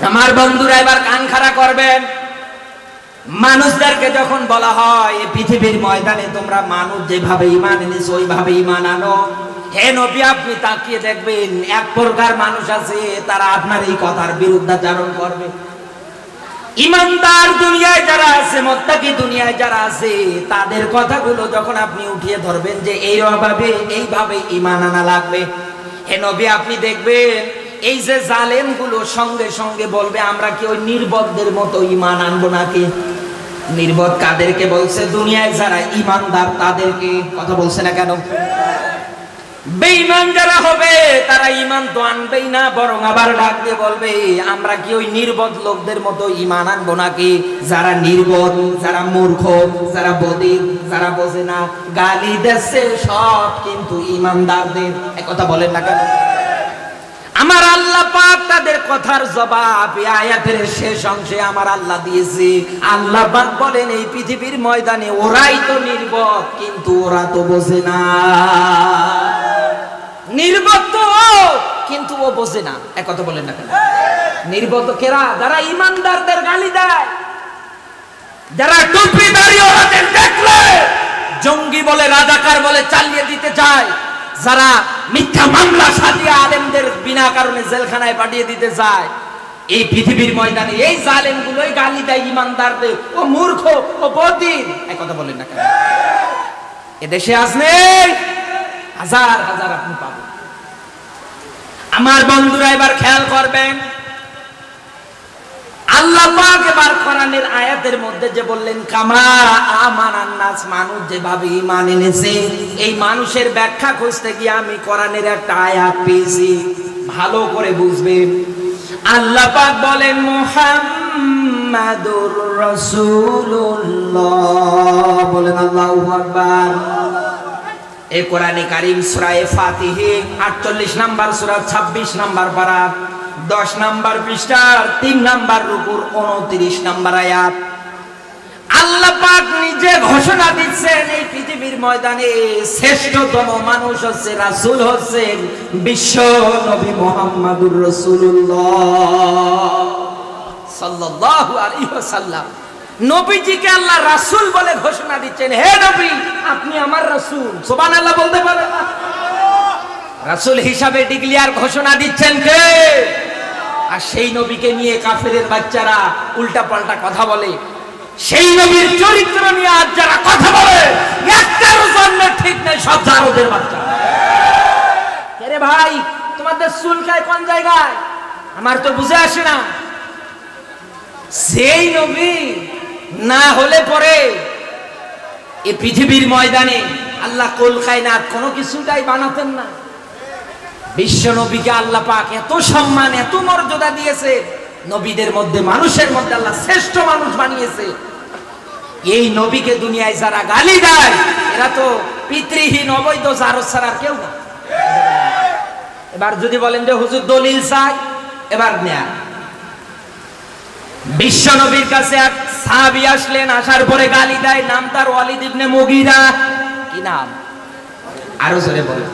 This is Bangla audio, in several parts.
আমার বন্ধুরা এবার কান খাড়া করবেন। মানুষদেরকে যখন বলা হয় এই পৃথিবীর ময়দানে তোমরা মানুষ যেভাবে ঈমান এনেছো ওইভাবে ঈমান আনো, হে নবী আপনি তাকিয়ে দেখবেন এক প্রকার মানুষ আছে তারা আপনার এই কথার বিরুদ্ধাচরণ করবে। ঈমানদার দুনিয়ায় যারা আছে, মুত্তাকি দুনিয়ায় যারা আছে, তাদের কথাগুলো যখন আপনি উঠিয়ে ধরবেন যে এইভাবে ঈমান আনা লাগবে, হে নবী আপনি দেখবেন এই যে জালেমগুলো সঙ্গে সঙ্গে বলবে আমরা কি ওই নির্বোধদের মতো ঈমান আনবো নাকি? নির্বোধ কাদেরকে বলছে? দুনিয়ায় যারা ঈমানদার তাদেরকে। কথা বলছে না কেন? বেঈমান যারা হবে তারা ঈমান তো আনবেই না, বরং আবার ডাক দিয়ে বলবে আমরা কি ওই নির্বোধ লোকদের মতো ঈমান আনবো নাকি? যারা নির্বোধ, যারা মূর্খ, যারা বধির, যারা বোঝে না, গালি দিচ্ছে সব কিন্তু ঈমানদারদের। এই কথা বলেন না কেন? আমার আল্লাহ পাক তাদের কথার জবাব এই আয়াতের শেষ অংশে আমার আল্লাহ দিয়েছে। আল্লাহ পাক বলেন এই পৃথিবীর ময়দানে ওরাই তো নির্বোধ কিন্তু ওরা তো বোঝে না। নির্বোধ তো কিন্তু ও বোঝে না। এক কথা বলেন না কেন? নির্বোধ কেরা? যারা ঈমানদারদের গালি দেয়, যারা টুপি দাঁড়িয়ে ওদের দেখলে জঙ্গি বলে, রাজাকার বলে চালিয়ে দিতে চায়, যারা মিথ্যা মামলা সাজিয়ে আলেমদের বিনা কারণে জেলখানায় পাঠিয়ে দিতে চায়, এই পৃথিবীর ময়দানে এই জালেমগুলোই গালি দেয় ঈমানদারদের। ও মূর্খ, ও বধির। এক কথা বলেন না কেন? এদেশে আজ নেই, হাজার হাজার আপনি পাবেন। আমার বন্ধুরা এবার খেয়াল করবেন, আল্লাহ পাক এবার কোরআনের আয়াতের মধ্যে যে বললেন কামা আমানান নাস, মানুষ যেভাবে ঈমান এনেছে, এই মানুষের ব্যাখ্যা খুঁজতে গিয়ে আমি কোরআনের একটা আয়াত পেয়েছি, ভালো করে বুঝবেন। আল্লাহ পাক বলেন মুহাম্মাদুর রাসূলুল্লাহ, বলেন আল্লাহু আকবার। এই কোরআনে কারীম সূরা ফাতিহা 48 নাম্বার সূরা 26 নাম্বার পারা 10 নাম্বার পৃষ্ঠার 3 নাম্বার রুকুর 29 নাম্বার আয়াত। আল্লাহ পাক নিজে ঘোষণা দিচ্ছেন এই পৃথিবীর ময়দানে শ্রেষ্ঠতম মানুষ হচ্ছে, রাসূল হচ্ছেন বিশ্ব নবী মুহাম্মাদুর রাসূলুল্লাহ সাল্লাল্লাহু আলাইহি ওয়াসাল্লাম। নবীজিকে আল্লাহ রাসূল বলে ঘোষণা দিচ্ছেন, হে নবী আপনি আমার রাসূল। সুবহানাল্লাহ বলতে পারেন না? রাসূল হিসাবে ডিক্লেয়ার ঘোষণা দিচ্ছেন কে? আর সেই নবীকে নিয়ে কাফেরের বাচ্চারা উল্টা পাল্টা কথা বলে, সেই নবীর চরিত্র নিয়ে আজ যারা কথা বলে একটারও জন্ম ঠিক নেই, সব জারদের বাচ্চা। কে ভাই তোমাদের চুলকায় কোন জায়গায়? আমার তো বুঝে আসে না। সেই নবী না হলে পরে এই পৃথিবীর ময়দানে আল্লাহ কুল কায়নাত কোনো কিছুটাই বানাতেন না। বিশ্ব নবীকে আল্লাহ পাক এত সম্মান, এত মর্যাদা দিয়েছে, নবীদের মধ্যে, মানুষের মধ্যে আল্লাহ শ্রেষ্ঠ মানুষ বানিয়েছে। এই নবীকে দুনিয়ায় যারা গালি দেয় এরা তো পিতৃহীন, অবৈধ, জারজ ছাড়া কেউ না। এবার যদি বলেন যে হুজুর দলিল চাই, এবার নেয়া। বিশ্ব নবীর কাছে এক সাহাবী আসলেন, আসার পরে গালি দেয়, নাম তার ওয়ালিদ ইবনে মুগীরা। কি নাম? আরো জোরে বলেন।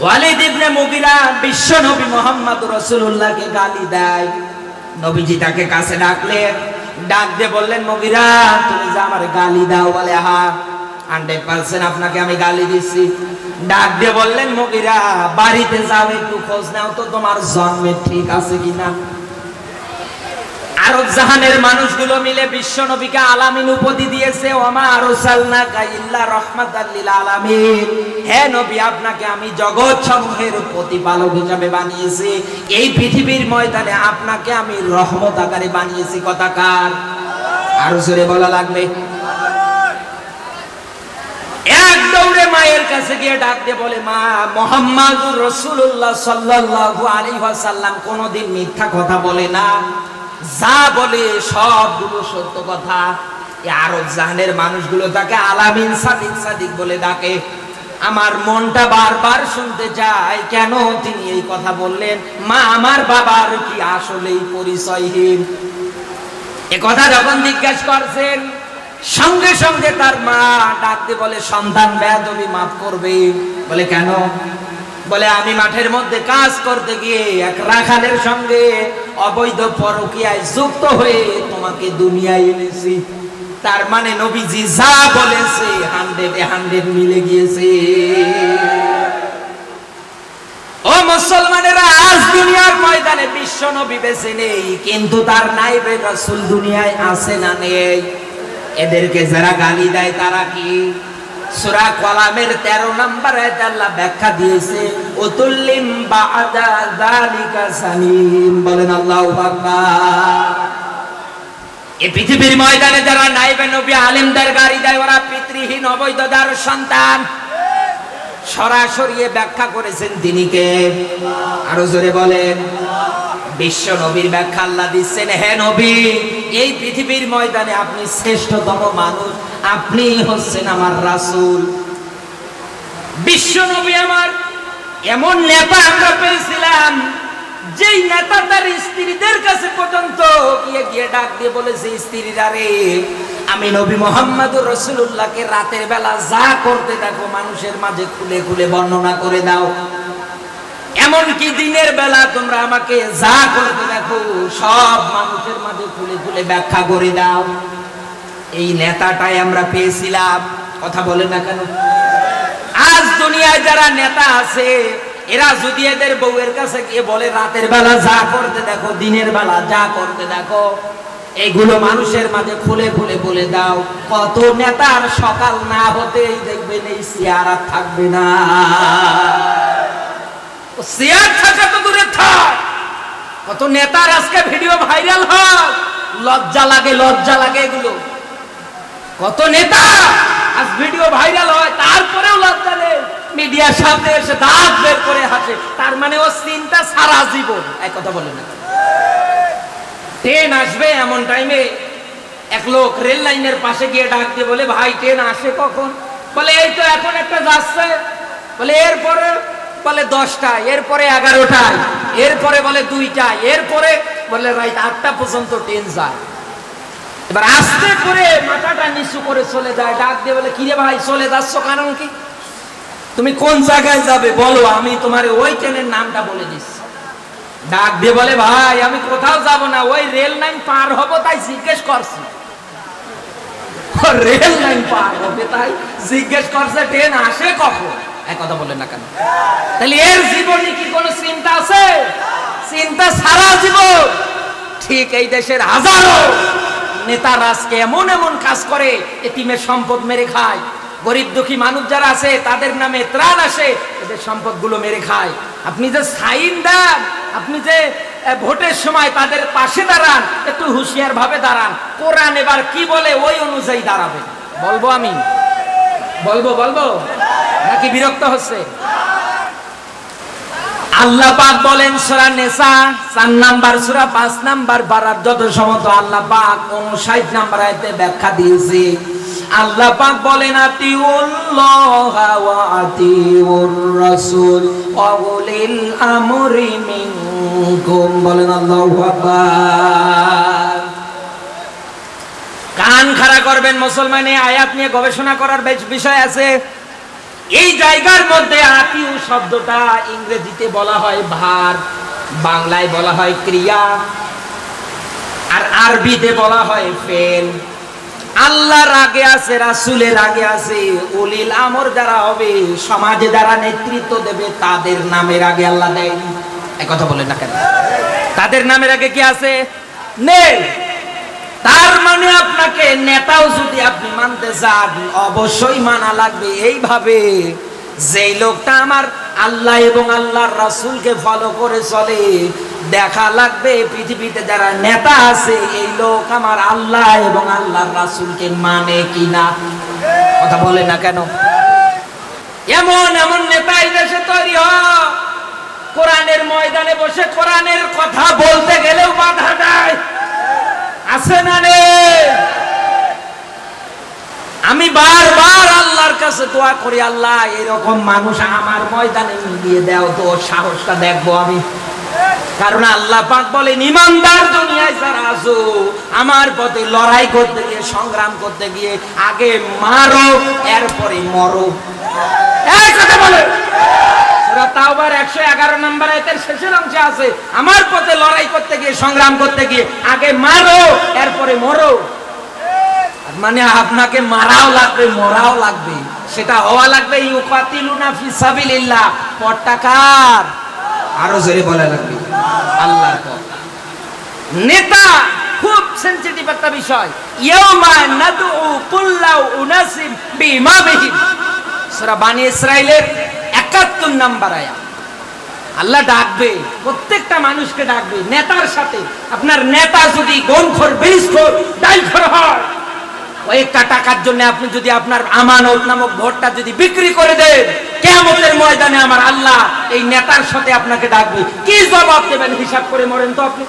ওয়ালিদ ইবনে মুগীরা বিশ্ব নবী মুহাম্মদুর রাসূলুল্লাহকে গালি দেয়। নবীজি তাকে কাছে ডাকলেন, ডাক দিয়ে বললেন মুগীরা তুমি যে আমারে গালি দাও? বলে হ্যাঁ 100% আপনাকে আমি গালি দিচ্ছি। ডাক দিয়ে বললেন মুগীরা বাড়িতে যাও, একটু খোঁজ নাও তো তোমার জন্মে ঠিক আছে কিনা। আরব জাহানের মানুষগুলো মিলে বিশ্ব নবীকে আলামিন উপাধি দিয়েছে, ওমা আরসালনাকা ইল্লা রাহমাতাল লিল আলামিন। হে নবী আপনাকে আমি জগৎ সমূহের প্রতিপালক হিসেবে বানিয়েছি, এই পৃথিবীর ময়দানে আপনাকে আমি রহমত আকারে বানিয়েছি। কথা কার? আরো জোরে বলা লাগবে। এক দৌড়ে মায়ের কাছে গিয়ে ডাক দিয়ে বলে মা মুহাম্মাদুর রাসূলুল্লাহ সাল্লাল্লাহু আলাইহি ওয়াসাল্লাম কোনোদিন মিথ্যা কথা বলে না, যা বলে সবগুলো সত্য কথা। এই আরব জাহানের মানুষগুলো তাকে আলামিন সাদিক সাদিক বলে ডাকে। আমার মনটা বারবার শুনতে চায় কেন তিনি এই কথা বললেন। মা আমার বাবার কি আসলেই পরিচয়হীন? এ কথা যখন জিজ্ঞাসা করছেন সঙ্গে সঙ্গে তার মা ডাকতে বলে সন্তান বেয়াদবি মাফ করবে। বলে কেন? বলে আমি মাঠের মধ্যে কাজ করতে গিয়ে এক রাখালের সঙ্গে অবৈধ পরকীয়ায় যুক্ত হয়ে তোমাকে দুনিয়ায় এনেছি। তার মানে নবীজি যা বলেছে 100 মিলে গিয়েছে। ও মুসলমানেরা, আজ দুনিয়ার ময়দানে বিশ্ব নবী বেঁচে নেই, কিন্তু তার নাইবে রাসূল দুনিয়ায় আছে না নেই? এদেরকে যারা গালি দেয় তারা কি? সূরা কলামের 13 নম্বর আয়াতে আল্লাহ ব্যাখ্যা দিয়েছে, উতুল্লিম বা'দা যালিকা সানিম। বলেন আল্লাহু আকবার। এই পৃথিবীর ময়দানে যারা নাইবে নবী আলেমদের গালি দেয় ওরা পিতৃহীন অবৈধদার সন্তান। সরাসরি ব্যাখ্যা করেছেন তিনি কে? আরো জোরে বলেন। বিশ্ব নবীর ব্যাখ্যা আল্লাহ দিচ্ছেন, হে নবী, এই পৃথিবীর ময়দানে আপনি শ্রেষ্ঠতম মানুষ, আপনি হচ্ছেন আমার রাসূল। বিশ্ব নবী আমার এমন নেতা আমরা পেয়েছিলাম, যেই নেতা তার স্ত্রীদের কাছে পর্যন্ত গিয়ে গিয়ে ডাক দিয়ে বলেছে, স্ত্রীরা রে, আমি নবী মুহাম্মদুর রাসূলুল্লাহকে রাতের বেলা যা করতে দেখো মানুষের মাঝে খুলে খুলে বর্ণনা করে দাও। এমনকি দিনের বেলা তোমরা আমাকে যা করতে দেখো সব মানুষের মাঝে খুলে খুলে ব্যাখ্যা করে দাও। এই নেতাটাই আমরা পেয়েছিলাম। কথা বলে না কেন? আজ দুনিয়ায় যারা নেতা আছে এরা যদি এদের বউয়ের কাছে গিয়ে বলে রাতের বেলা যা করতে দেখো, দিনের বেলা যা করতে দেখো, এগুলো মানুষের মাঝে খুলে খুলে বলে দাও, কত নেতার সকাল না হতেই দেখবেন এই চেয়ার আর থাকবে না। চেয়ার থাকা তো দূরে থাক, কত নেতার আজকে ভিডিও ভাইরাল হয়, লজ্জা লাগে, লজ্জা লাগে এগুলো। কত নেতা আজ ভিডিও ভাইরাল হয়, তারপরেও লজ্জা নেই, মিডিয়ার সামনে এসে দাঁত বের করে হাসে। তার মানে ও চিন্তা সারা জীবন। এক কথা বলে না, ট্রেন আসবে এমন টাইমে এক লোক রেল লাইনের পাশে গিয়ে ডাক দিয়ে বলে, ভাই ট্রেন আসে কখন? বলে এই তো এখন একটা যাচ্ছে। বলে এরপরে? বলে 10টায়, এরপরে 11টায়, এরপরে বলে 2টায়, এরপরে বলে রাত 8টা পর্যন্ত ট্রেন যায়। এবার আস্তে করে মাথাটা নিচু করে চলে যায়, ডাক দিয়ে বলে, কিরে ভাই চলে যাচ্ছ কারণ কি? তুমি কোন জায়গায় যাবে বলো, আমি তোমার ওই ট্রেনের নামটা বলে দিচ্ছি। ডাক দিয়ে বলে, ভাই আমি কোথাও যাব না, ওই রেল লাইন পার হবো তাই জিজ্ঞেস করছি। রেল লাইন পার হবে তাই জিজ্ঞেস করছে ট্রেন আসে কখন? এক কথা বললেন না কেন? তাহলে এর জীবনে কি কোনো চিন্তা আছে? চিন্তা সারা জীবন। ঠিক এই দেশের হাজারো নেতারা আজকে এমন এমন কাজ করে, এতিমের সম্পদ মেরে খায়, গরিব দুঃখী মানুষ যারা আছে তাদের নামে ত্রাণ আসে, এদের সম্পদগুলো মেরে খায়। আপনি যে সাইন দেন, আপনি যে ভোটের সময় তাদের পাশে দাঁড়ান, একটু হুঁশিয়ার ভাবে দাঁড়ান। কোরআন এবার কি বলে ওই অনুযায়ী দাঁড়াবেন। বলবো আমি? বলবো নাকি বিরক্ত হচ্ছে? আল্লাহ পাক বলেন সূরা নিসা 4 নাম্বার সূরা 5 নাম্বার বারাত যত সমত আল্লাহ পাক 59 নাম্বার আয়াতে ব্যাখ্যা দিয়েছে। আল্লাহ পাক বলেন, আতিউল্লাহ ওয়া আতিউর রাসূল ওয়া উলিল আমরি মিনকুম। বলেন আল্লাহু আকবার। কান খাড়া করবেন মুসলমান, এই আয়াত নিয়ে গবেষণা করার বিষয় আছে। এই জায়গার মধ্যে আতিউ শব্দটা ইংরেজিতে বলা হয় ভার, বাংলায় বলা হয় ক্রিয়া, আর আরবিতে বলা হয় ফেল। আল্লাহর আগে আছে, রাসূলের আগে আছে, উলিল আমর যারা হবে, সমাজে যারা নেতৃত্ব দেবে তাদের নামের আগে আল্লাহ দেয়নি। এক কথা বলেন না কেন? তাদের নামের আগে কি আছে? নেই। তার মানে আপনাকে নেতাও যদি আপনি মানতে চান, অবশ্যই মানা লাগবে এইভাবে, যেই লোকটা আমার আল্লাহ এবং আল্লাহর রাসূলকে ফলো করে চলে, দেখা লাগবে পৃথিবীতে যারা নেতা আছে এই লোক আমার আল্লাহ এবং আল্লাহর রাসূলকে মানে কিনা। কথা বলে না কেন? এমন এমন নেতা এই দেশে তৈরি হয়, কোরআনের ময়দানে বসে কোরআনের কথা বলতে গেলেও বাধা দেয়। আছে না রে? আমি বারবার আল্লাহর কাছে দোয়া করি, আল্লাহ এরকম মানুষ আমার ময়দানে মিলিয়ে দাও তো, সাহসটা দেখবো আমি। কারণ আল্লাহ পাক বলেন, ইমানদার দুনিয়ায় যারা আছো আমার পথে লড়াই করতে গিয়ে, সংগ্রাম করতে গিয়ে আগে মারো এরপরে মরো। এই কথা বলে সূরা তাওবার 111 নম্বর আয়াতের শেষের অংশে আছে, আমার পথে লড়াই করতে গিয়ে, সংগ্রাম করতে গিয়ে আগে মারো এরপরে মরো। মানে আপনাকে মারাও লাগবে, মরাও লাগবে, সেটা হওয়া লাগবে ইউকাতিলুনা ফি সাবিলিল্লাহ। পথটা কার? আরো জোরে বলা লাগবে, আল্লাহর পথ। নেতা খুব সেনসিটিভ একটা বিষয়। ইয়াউমা নাদউ কুল্লা উনাসিম বিইমামিহিম, সূরা বনী ইসরাঈলের 71 নাম্বার আয়াত। আল্লাহ ডাকবে, প্রত্যেকটা মানুষকে ডাকবে নেতার সাথে। আপনার নেতা যদি গনখোর, বেইসখোর, ডাইলখোর হয়, কয়েকটা টাকার জন্য আপনি যদি আপনার আমানত নামক ভোটটা যদি বিক্রি করে দেন, কিয়ামতের ময়দানে আমার আল্লাহ এই নেতার সাথে আপনাকে ডাকবে। কি জবাব দেবেন? হিসাব করে মরেন তো আপনি,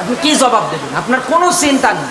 আপনি কি জবাব দেবেন? আপনার কোনো চিন্তা নেই।